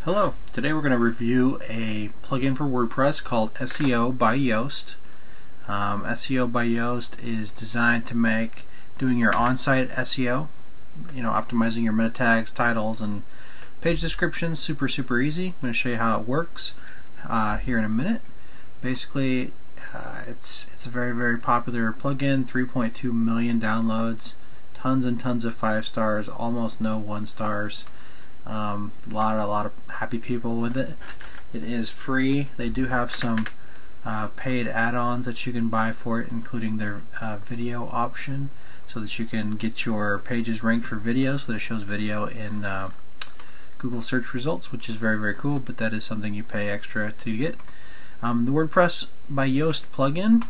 Hello, today we're going to review a plugin for WordPress called SEO by Yoast. SEO by Yoast is designed to make doing your on-site SEO, optimizing your meta tags, titles, and page descriptions super easy. I'm going to show you how it works here in a minute. Basically, it's a very popular plugin, 3.2 million downloads, tons and tons of 5 stars, almost no 1 stars. A lot of happy people with it. It is free. They do have some paid add-ons that you can buy for it, including their video option, so that you can get your pages ranked for video, so that it shows video in Google search results, which is very cool, but that is something you pay extra to get. The WordPress by Yoast plugin,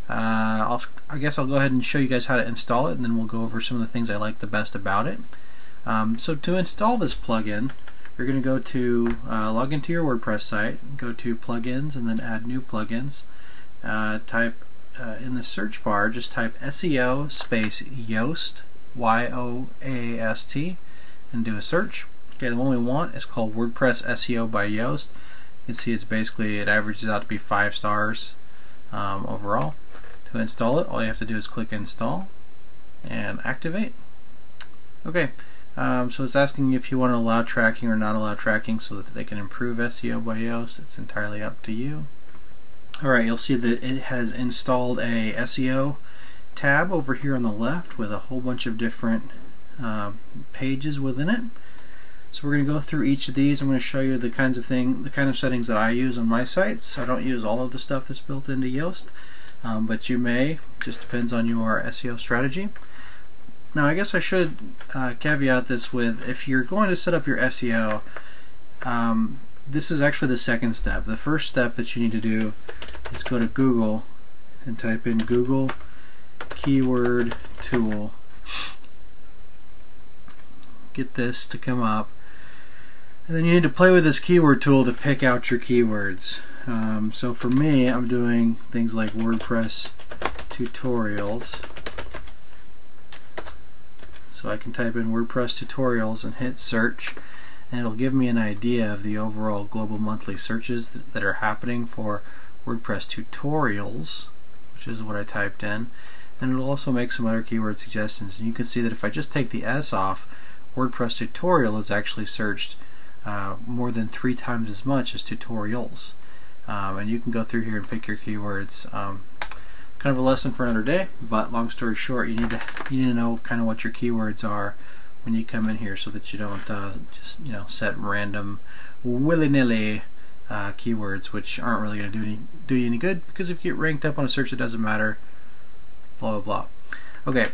I guess I'll go ahead and show you guys how to install it, and then we'll go over some of the things I like the best about it. So to install this plugin, you're going to go to log into your WordPress site, go to plugins, and then add new plugins. Type in the search bar, just type SEO space Yoast, Y-O-A-S-T, and do a search. Okay, the one we want is called WordPress SEO by Yoast. You can see it averages out to be 5 stars overall. To install it, all you have to do is click install and activate. Okay. So it's asking if you want to allow tracking or not allow tracking so that they can improve SEO by Yoast. It's entirely up to you. Alright, you'll see that it has installed a SEO tab over here on the left with a whole bunch of different pages within it. So we're going to go through each of these. I'm going to show you the kind of settings that I use on my sites. I don't use all of the stuff that's built into Yoast, but you may. Just depends on your SEO strategy. Now, I guess I should caveat this with, if you're going to set up your SEO, this is actually the second step. The first step that you need to do is go to Google and type in Google Keyword Tool. Get this to come up. And then you need to play with this keyword tool to pick out your keywords. So for me, I'm doing things like WordPress tutorials. So I can type in WordPress tutorials and hit search, and it'll give me an idea of the overall global monthly searches that are happening for WordPress tutorials, which is what I typed in. And it'll also make some other keyword suggestions. And you can see that if I just take the S off, WordPress tutorial is actually searched more than 3 times as much as tutorials. And you can go through here and pick your keywords. Kind of a lesson for another day, but long story short, you need to know kind of what your keywords are when you come in here, so that you don't just set random willy-nilly keywords which aren't really going to do you any good, because if you get ranked up on a search, it doesn't matter. Blah blah blah. Okay,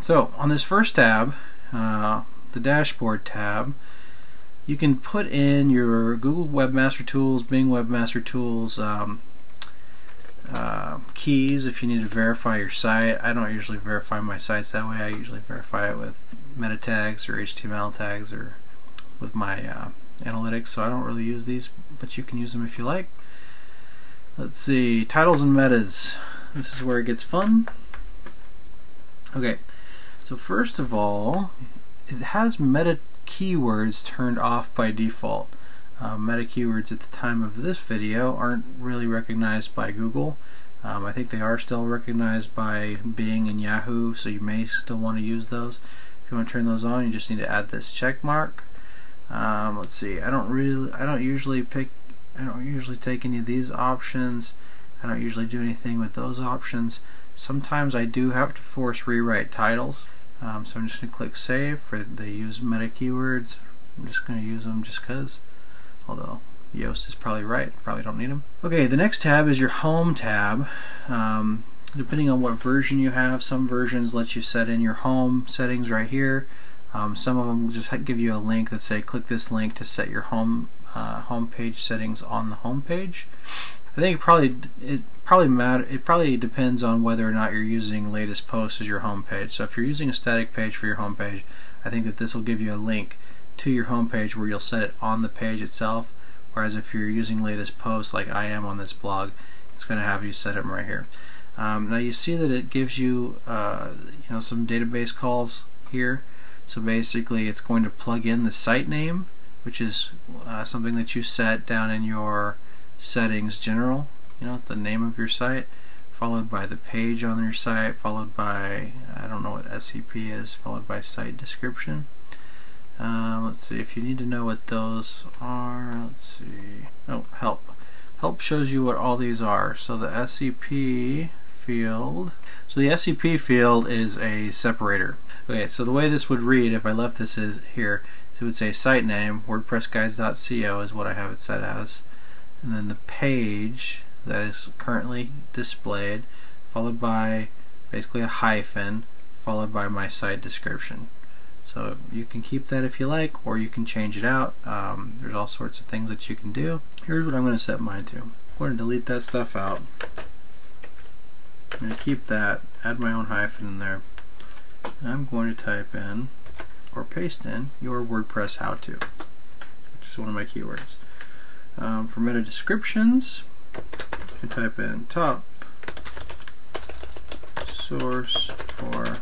so on this first tab, the dashboard tab, you can put in your Google Webmaster Tools, Bing Webmaster Tools, keys if you need to verify your site. I don't usually verify my sites that way. I usually verify it with meta tags or HTML tags or with my analytics, so I don't really use these, but you can use them if you like. Let's see, titles and metas. This is where it gets fun. Okay, so first of all, it has meta keywords turned off by default. Meta keywords at the time of this video aren't really recognized by Google. I think they are still recognized by Bing and Yahoo, so you may still want to use those. If you want to turn those on, you just need to add this check mark. Let's see. I don't usually take any of these options. I don't usually do anything with those options. Sometimes I do have to force rewrite titles. So I'm just going to click save for they use meta keywords. I'm just going to use them just because. Although Yoast is probably right, probably don't need them. Okay, the next tab is your home tab. Depending on what version you have, some versions let you set in your home settings right here. Some of them just give you a link that say click this link to set your home page settings on the home page. I think it probably depends on whether or not you're using latest post as your home page. So if you're using a static page for your home page, I think that this will give you a link to your home page where you'll set it on the page itself, whereas if you're using latest posts like I am on this blog, it's going to have you set them right here. Now you see that it gives you some database calls here. So basically it's going to plug in the site name which is something that you set down in your settings general, the name of your site, followed by the page on your site, followed by, I don't know what SEP is, followed by site description. Let's see, if you need to know what those are, let's see. Oh, help. Help shows you what all these are. So the SEP field. So the SEP field is a separator. Okay, so the way this would read if I left this is here, so it would say site name, WordPressGuides.co is what I have it set as, and then the page that is currently displayed, followed by basically a hyphen, followed by my site description. So you can keep that if you like, or you can change it out. There's all sorts of things that you can do. Here's what I'm going to set mine to. I'm going to delete that stuff out. I'm going to keep that, add my own hyphen in there. And I'm going to type in, or paste in, your WordPress how-to, which is one of my keywords. For meta descriptions, you can type in top source for,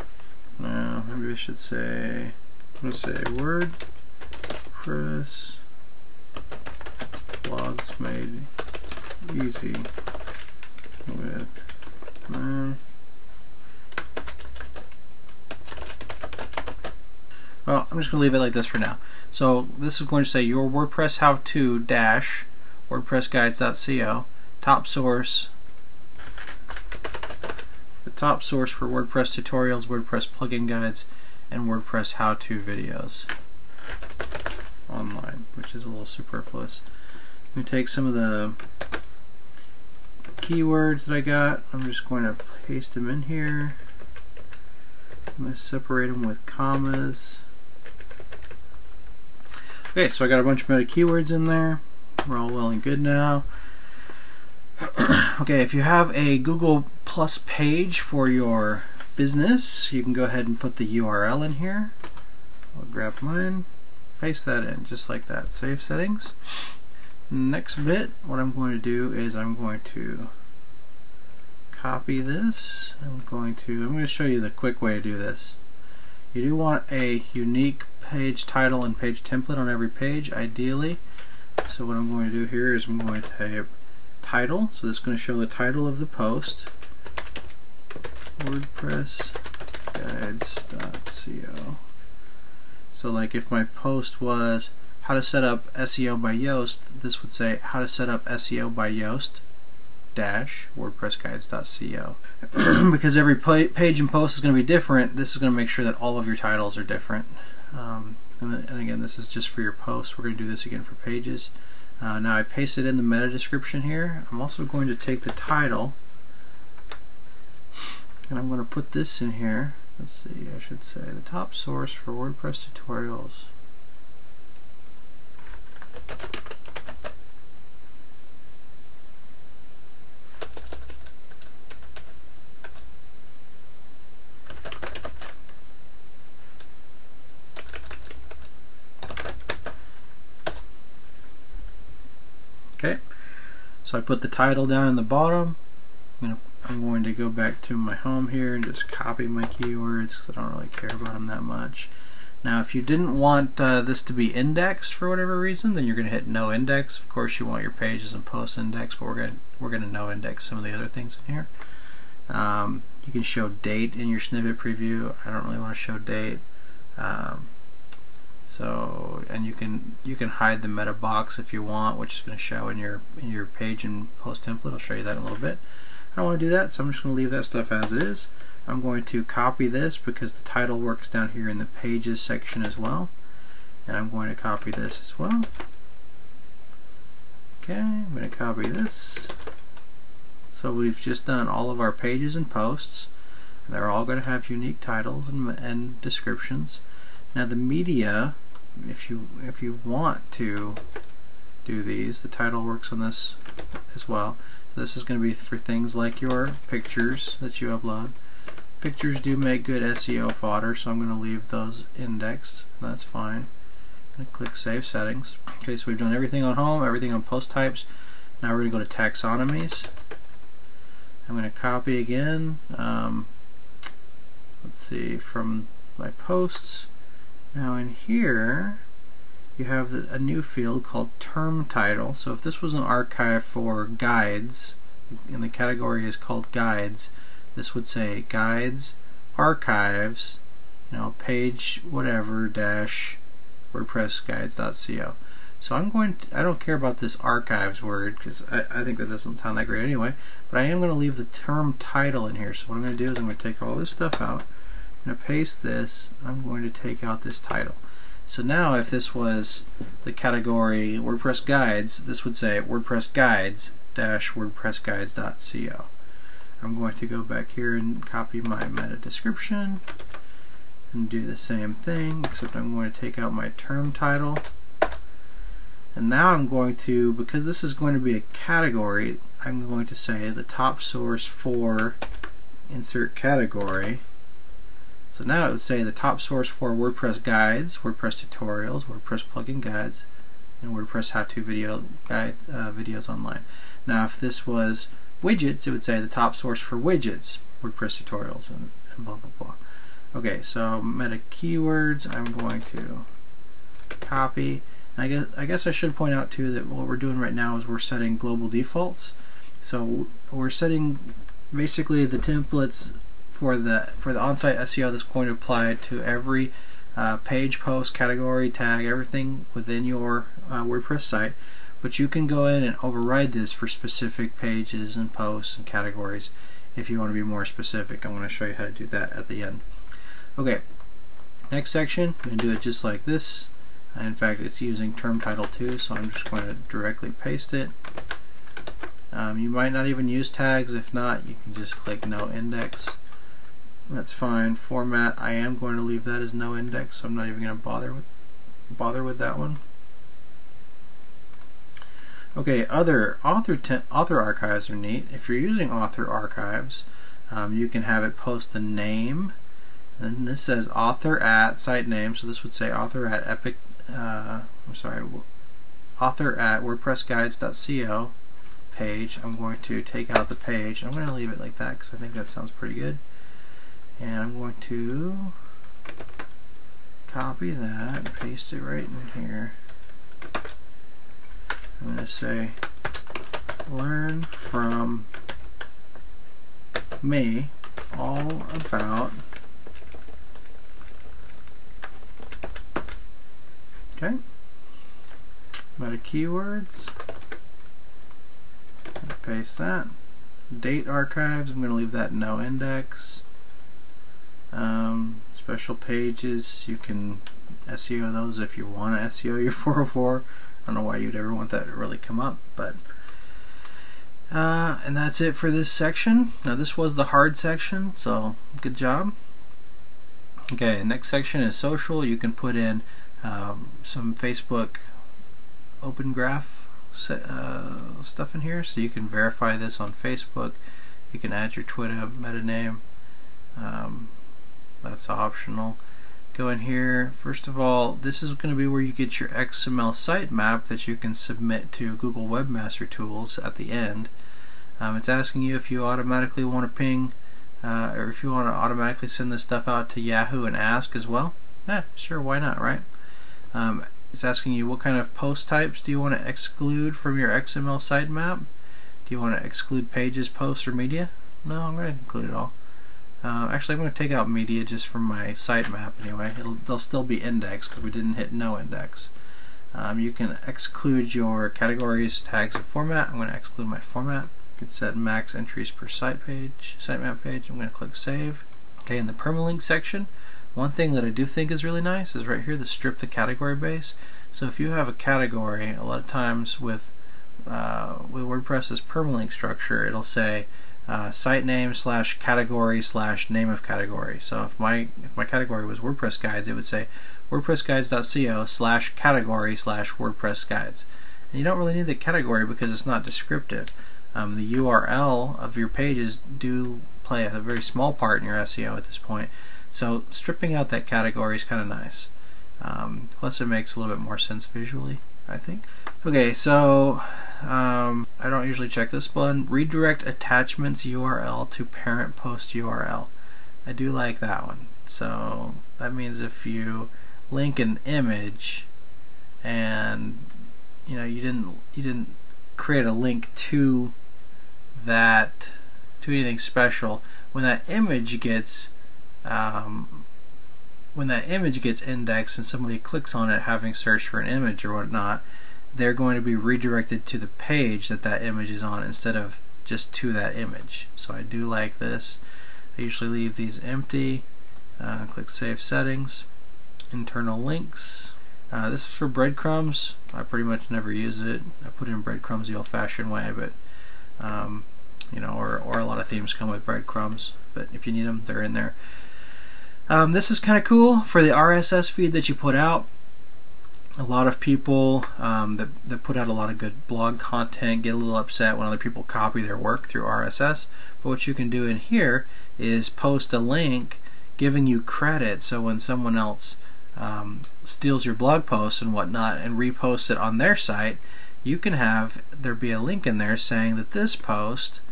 maybe I should say, I'm going to say WordPress blogs made easy with my. Well, I'm just going to leave it like this for now. So this is going to say your WordPress how-to dash WordPressGuides.co, top source, the top source for WordPress tutorials, WordPress plugin guides, and WordPress how-to videos online, which is a little superfluous. I'm going to take some of the keywords that I got. I'm just going to paste them in here. I'm going to separate them with commas. Okay, so I got a bunch of meta keywords in there. We're all well and good now. Okay, if you have a Google Plus page for your business, you can go ahead and put the URL in here. I'll grab mine, paste that in just like that. Save settings. Next bit, what I'm going to do is I'm going to copy this. I'm going to show you the quick way to do this. You do want a unique page title and page template on every page, ideally. So what I'm going to do here is I'm going to type title. So this is going to show the title of the post. WordPressGuides.co. So like if my post was how to set up SEO by Yoast, this would say how to set up SEO by Yoast dash WordPressGuides.co. Because every page and post is going to be different, this is going to make sure that all of your titles are different. And again, this is just for your posts. We're going to do this again for pages. Now I pasted in the meta description here. I'm also going to take the title and I'm going to put this in here. Let's see, I should say the top source for WordPress tutorials. Okay, so I put the title down in the bottom. I'm going to go back to my home here and just copy my keywords because I don't really care about them that much. Now if you didn't want this to be indexed for whatever reason, then you're going to hit no index. Of course you want your pages and posts indexed, but we're going to no index some of the other things in here. You can show date in your snippet preview. I don't really want to show date. And you can hide the meta box if you want, which is going to show in your page and post template. I'll show you that in a little bit. I don't want to do that, so I'm just going to leave that stuff as is. I'm going to copy this because the title works down here in the pages section as well, and I'm going to copy this as well. Okay, I'm going to copy this. So we've just done all of our pages and posts. They're all going to have unique titles and descriptions. Now the media, if you want to do these, the title works on this as well. So this is going to be for things like your pictures that you upload. Pictures do make good SEO fodder, so I'm going to leave those indexed. That's fine. I'm going to click Save Settings. Okay, so we've done everything on home, everything on post types. Now we're going to go to taxonomies. I'm going to copy again. Let's see, from my posts. Now in here, you have a new field called term title. So if this was an archive for guides, and the category is called guides, this would say guides, archives, page whatever dash WordPress guides.co. So I don't care about this archives word because I think that doesn't sound that great anyway, but I am going to leave the term title in here. So what I'm going to do is I'm going to take all this stuff out, I'm going to paste this, I'm going to take out this title. So now if this was the category WordPress guides, this would say WordPress guides dash WordPress guides.co. I'm going to go back here and copy my meta description and do the same thing, except I'm going to take out my term title. And now I'm going to, because this is going to be a category, I'm going to say the top source for insert category. So now it would say the top source for WordPress guides, WordPress tutorials, WordPress plugin guides, and WordPress how-to video guide videos online. Now if this was widgets, it would say the top source for widgets, WordPress tutorials, and blah blah blah. Okay, so meta keywords I'm going to copy. And I guess I should point out too that what we're doing right now is we're setting global defaults. So we're setting basically the templates for the on-site SEO that's going to apply to every page, post, category, tag, everything within your WordPress site. But you can go in and override this for specific pages and posts and categories if you want to be more specific. I'm going to show you how to do that at the end. Okay, next section, I'm going to do it just like this. In fact, it's using term title too, so I'm just going to directly paste it. You might not even use tags. If not, you can just click no index. That's fine. Format, I am going to leave that as no index, so I'm not even going to bother with that one. Okay, author archives are neat. If you're using author archives, you can have it post the name. And this says author at site name, so this would say author at author at WordPressGuides.co page. I'm going to take out the page. I'm going to leave it like that because I think that sounds pretty good. And I'm going to copy that, paste it right in here. I'm going to say learn from me all about meta keywords. Paste that. Date archives, I'm going to leave that no index. Special pages, you can SEO those if you want to SEO your 404. I don't know why you'd ever want that to really come up, but and that's it for this section. Now this was the hard section, so good job. Okay, next section is social. You can put in some Facebook open graph stuff in here, so you can verify this on Facebook. You can add your Twitter meta name. That's optional. Go in here. First of all, this is going to be where you get your XML sitemap that you can submit to Google Webmaster Tools at the end. It's asking you if you automatically want to ping or if you want to automatically send this stuff out to Yahoo and Ask as well. Sure, why not, right? It's asking you what kind of post types do you want to exclude from your XML sitemap. Do you want to exclude pages, posts, or media? No, I'm going to include it all. Actually, I'm going to take out media just from my sitemap anyway. They'll still be indexed because we didn't hit no index. You can exclude your categories, tags, and format. I'm going to exclude my format. You can set max entries per sitemap page. I'm going to click save. Okay, in the permalink section, one thing that I do think is really nice is right here, the strip the category base. So if you have a category, a lot of times with WordPress's permalink structure, it'll say site name / category / name of category. So if my category was WordPress guides, it would say WordPressGuides.co / category / WordPress guides. And you don't really need the category because it's not descriptive. The URL of your pages do play a very small part in your SEO at this point. So stripping out that category is kind of nice. Plus it makes a little bit more sense visually, I think. Okay, so I don't usually check this button. Redirect attachments URL to parent post URL. I do like that one. So that means if you link an image and you didn't create a link to that, to anything special, when that image gets indexed and somebody clicks on it having searched for an image or whatnot, they're going to be redirected to the page that image is on instead of just to that image. So I do like this. I usually leave these empty. Click Save Settings. Internal links. This is for breadcrumbs. I pretty much never use it. I put in breadcrumbs the old-fashioned way, but or a lot of themes come with breadcrumbs. But if you need them, they're in there. This is kind of cool for the RSS feed that you put out. A lot of people that put out a lot of good blog content get a little upset when other people copy their work through RSS. But what you can do in here is post a link giving you credit, so when someone else steals your blog post and whatnot and reposts it on their site, you can have there be a link in there saying that this post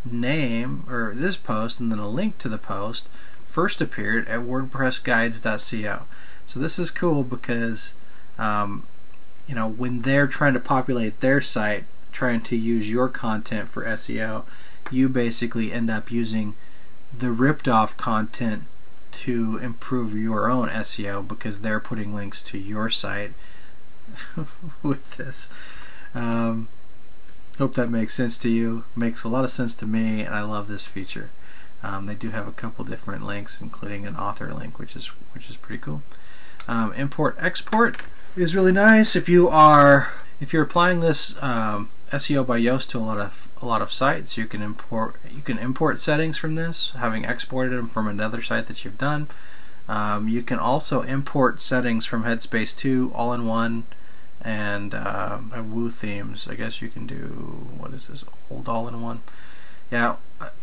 name, or this post and then a link to the post, first appeared at WordPressGuides.co. So this is cool because when they're trying to populate their site, trying to use your content for SEO, you basically end up using the ripped off content to improve your own SEO because they're putting links to your site with this. Hope that makes sense to you. Makes a lot of sense to me, and I love this feature. They do have a couple different links, including an author link, which is pretty cool. ImportExport is really nice if you're applying this SEO by Yoast to a lot of sites. You can import settings from this, having exported them from another site that you've done. You can also import settings from Headspace 2 all-in-one, and Woo themes. I guess you can do, what is this, old all-in-one? Yeah,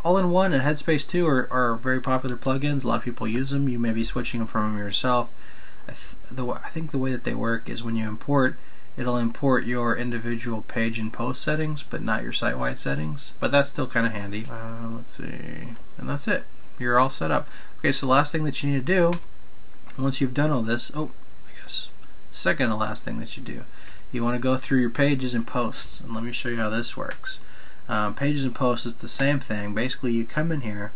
all-in-one and Headspace 2 are very popular plugins. A lot of people use them. You may be switching them from them yourself. I think the way that they work is when you import, it'll import your individual page and post settings, but not your site-wide settings. But that's still kind of handy. Let's see, and that's it. You're all set up. Okay, so the last thing that you need to do, once you've done all this, second to last thing that you do, you want to go through your pages and posts. And let me show you how this works. Pages and posts is the same thing. Basically, you come in here,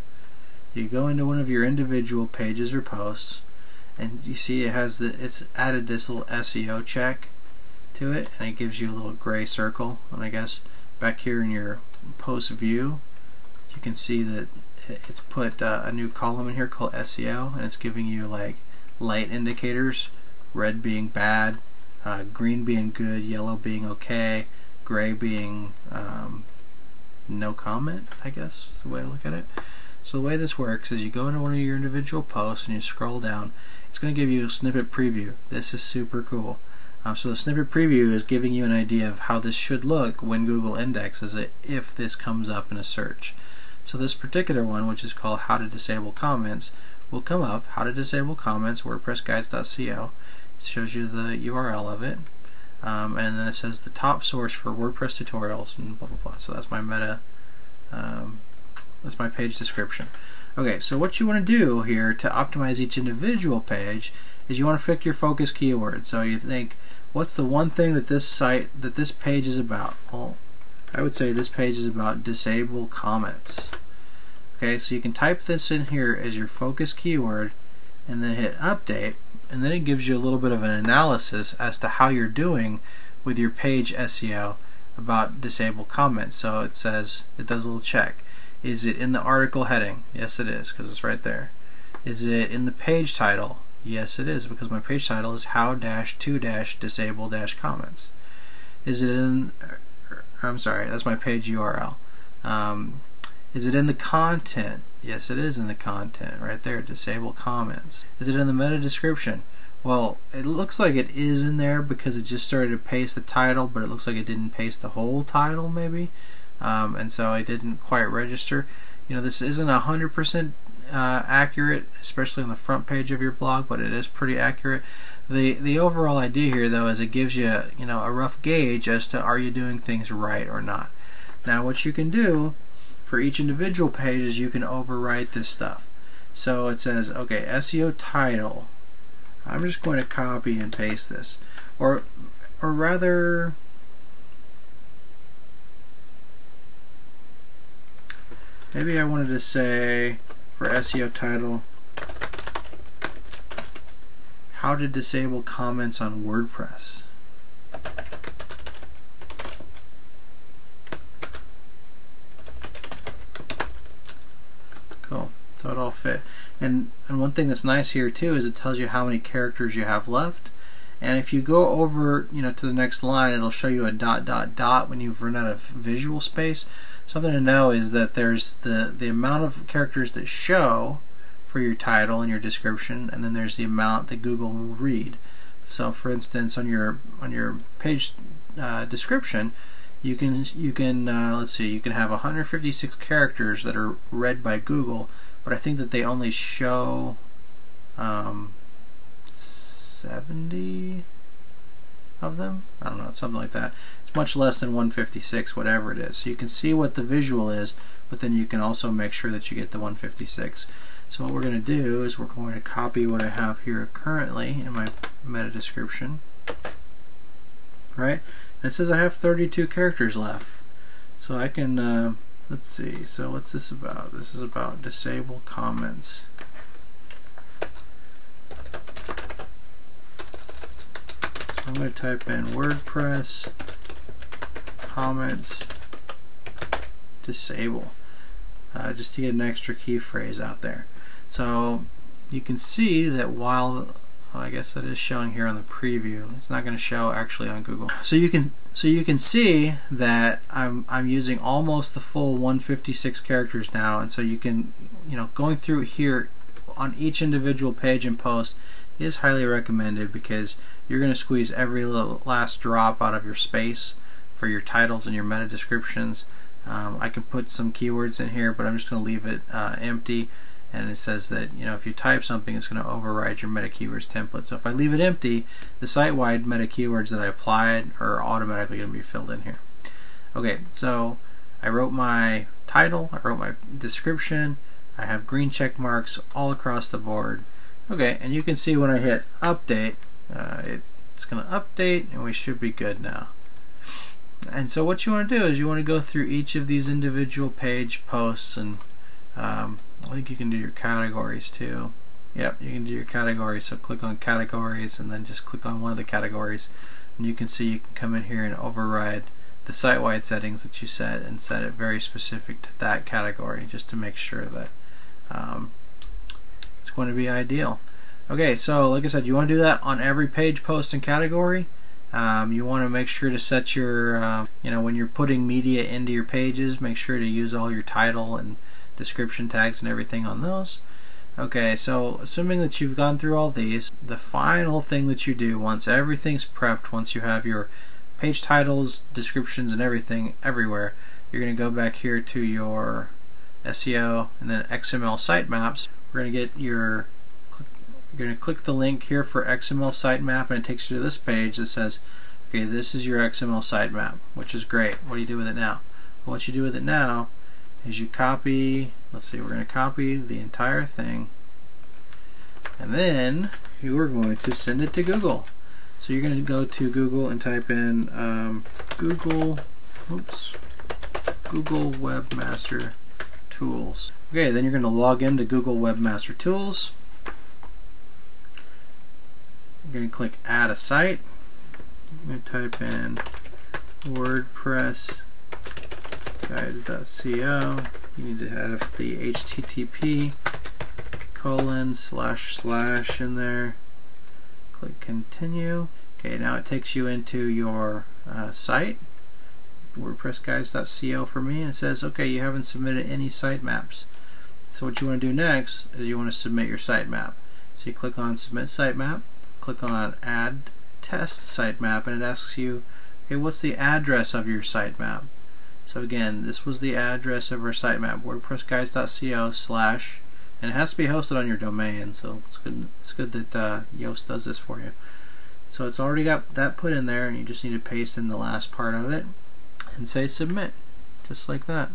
you go into one of your individual pages or posts, and you see it's added this little SEO check to it, and it gives you a little gray circle. And I guess back here in your post view, you can see that it's put a new column in here called SEO, and it's giving you like light indicators, red being bad, green being good, yellow being okay, gray being no comment, I guess is the way to look at it. So the way this works is you go into one of your individual posts and you scroll down. It's going to give you a snippet preview. This is super cool. So the snippet preview is giving you an idea of how this should look when Google indexes it if this comes up in a search. So this particular one, which is called How to Disable Comments, will come up, How to Disable Comments, WordPressGuides.co. It shows you the URL of it. And then it says the top source for WordPress tutorials and blah blah blah. So that's my that's my page description. Okay, so what you want to do here to optimize each individual page is you want to pick your focus keyword. So you think, what's the one thing that this page is about? Well, I would say this page is about disable comments. Okay, so you can type this in here as your focus keyword and then hit update, and then it gives you a little bit of an analysis as to how you're doing with your page SEO about disable comments. So it says, it does a little check. Is it in the article heading? Yes it is, because it's right there. Is it in the page title? Yes it is, because my page title is how-to-disable-comments. Is it in, I'm sorry, that's my page URL. Is it in the content? Yes it is in the content, right there, disable comments. Is it in the meta description? Well, it looks like it is in there because it just started to paste the title, but it looks like it didn't paste the whole title maybe. And so I didn't quite register. This isn't 100% accurate, especially on the front page of your blog, but it is pretty accurate. The overall idea here, though, is it gives you a rough gauge as to are you doing things right or not. Now, what you can do for each individual page is you can overwrite this stuff. So it says, okay, SEO title. I'm just going to copy and paste this. Or or rather, maybe I wanted to say for SEO title, how to disable comments on WordPress. Cool. So it all fit. And one thing that's nice here too is it tells you how many characters you have left. And if you go over, to the next line, it'll show you a ... when you've run out of visual space. Something to know is that there's the amount of characters that show for your title and your description, and then there's the amount that Google will read. So, for instance, on your page description, you can let's see, you can have 156 characters that are read by Google, but I think that they only show 70 of them. I don't know, it's something like that. It's much less than 156, whatever it is. So you can see what the visual is, but then you can also make sure that you get the 156. So what we're going to do is we're going to copy what I have here currently in my meta description. Right? And it says I have 32 characters left. So I can, let's see, so what's this about? This is about disable comments. So I'm going to type in WordPress comments disable, just to get an extra key phrase out there. So you can see that while I guess that is showing here on the preview, it's not going to show actually on Google. So you can see that I'm using almost the full 156 characters now, and so you can, going through here on each individual page and post is highly recommended, because you're going to squeeze every little last drop out of your space for your titles and your meta descriptions. I can put some keywords in here, but I'm just going to leave it empty. And it says that if you type something, it's going to override your meta keywords template. So if I leave it empty, the site-wide meta keywords that I applied are automatically going to be filled in here. Okay, so I wrote my title, I wrote my description, I have green check marks all across the board. Okay, and you can see when I hit update, it's going to update, and we should be good now. And so what you want to do is you want to go through each of these individual page posts, and I think you can do your categories too. Yep, you can do your categories. So click on categories and then just click on one of the categories, and you can see you can come in here and override the site-wide settings that you set and set it very specific to that category, just to make sure that it's going to be ideal. Okay, so like I said, you want to do that on every page, post, and category. You want to make sure to set your, when you're putting media into your pages, make sure to use all your title and description tags and everything on those. Okay, so assuming that you've gone through all these, the final thing that you do once everything's prepped, once you have your page titles, descriptions, and everything everywhere, you're going to go back here to your SEO and then XML Sitemaps. We're going to get your, you're going to click the link here for XML Sitemap, and it takes you to this page that says, okay, this is your XML sitemap, which is great. What do you do with it now? Well, what you do with it now is you copy, let's see, we're going to copy the entire thing, and then you are going to send it to Google. So you're going to go to Google and type in Google Webmaster Tools. Okay, then you're going to log into Google Webmaster Tools. You're going to click Add a Site. I'm going to type in WordPress guides.co. You need to have the HTTP : / in there. Click Continue. Okay, now it takes you into your site, WordPress guides.co for me, and it says, okay, you haven't submitted any sitemaps. So what you want to do next is you want to submit your sitemap. So you click on Submit Sitemap, click on Add Test Sitemap, and it asks you, okay, what's the address of your sitemap? So again, this was the address of our sitemap, WordPressGuides.co/ and it has to be hosted on your domain, so it's good that Yoast does this for you. So it's already got that put in there, and you just need to paste in the last part of it and say submit, just like that.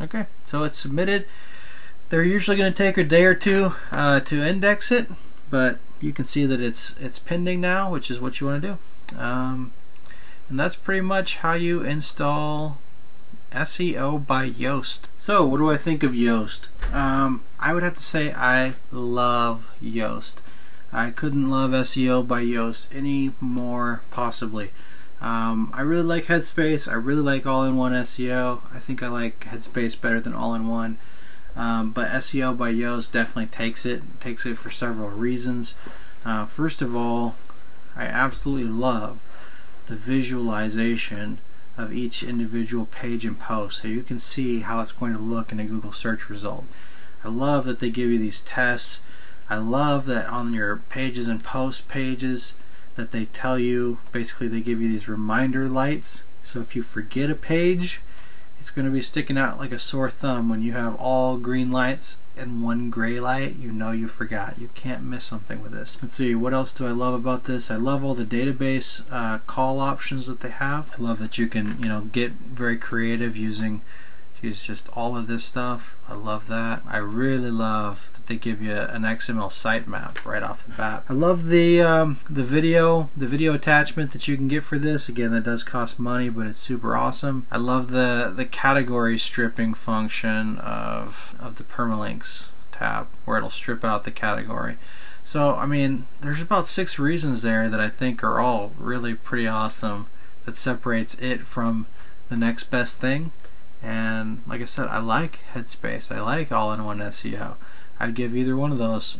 Okay, so it's submitted. They're usually going to take a day or two to index it, but you can see that it's pending now, which is what you want to do. And that's pretty much how you install SEO by Yoast. So what do I think of Yoast? I would have to say I love Yoast. I couldn't love SEO by Yoast any more possibly. I really like Headspace. I really like all-in-one SEO. I think I like Headspace better than all-in-one. But SEO by Yoast definitely takes it for several reasons. First of all, I absolutely love the visualization of each individual page and post, so you can see how it's going to look in a Google search result. I love that they give you these tests. I love that on your pages and post pages that they tell you, basically they give you these reminder lights, so if you forget a page, it's going to be sticking out like a sore thumb. When you have all green lights and one gray light, you know you forgot. You can't miss something with this. Let's see, what else do I love about this? I love all the database call options that they have. I love that you can, get very creative using just all of this stuff. I love that. I really love that they give you an XML sitemap right off the bat. I love the video attachment that you can get for this. Again, that does cost money, but it's super awesome. I love the category stripping function of the permalinks tab, where it'll strip out the category. So I mean, there's about 6 reasons there that I think are all really pretty awesome, that separates it from the next best thing. And like I said, I like Headspace. I like all-in-one SEO. I'd give either one of those,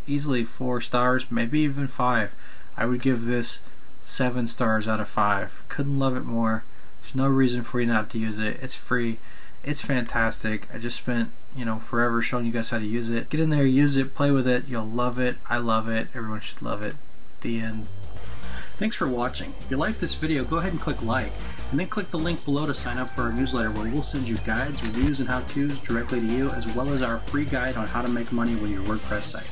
easily 4 stars, maybe even 5. I would give this 7 stars out of 5. Couldn't love it more. There's no reason for you not to use it. It's free. It's fantastic. I just spent, forever showing you guys how to use it. Get in there, use it, play with it. You'll love it. I love it. Everyone should love it. The end. Thanks for watching. If you liked this video, go ahead and click like, and then click the link below to sign up for our newsletter, where we'll send you guides, reviews, and how-tos directly to you, as well as our free guide on how to make money with your WordPress site.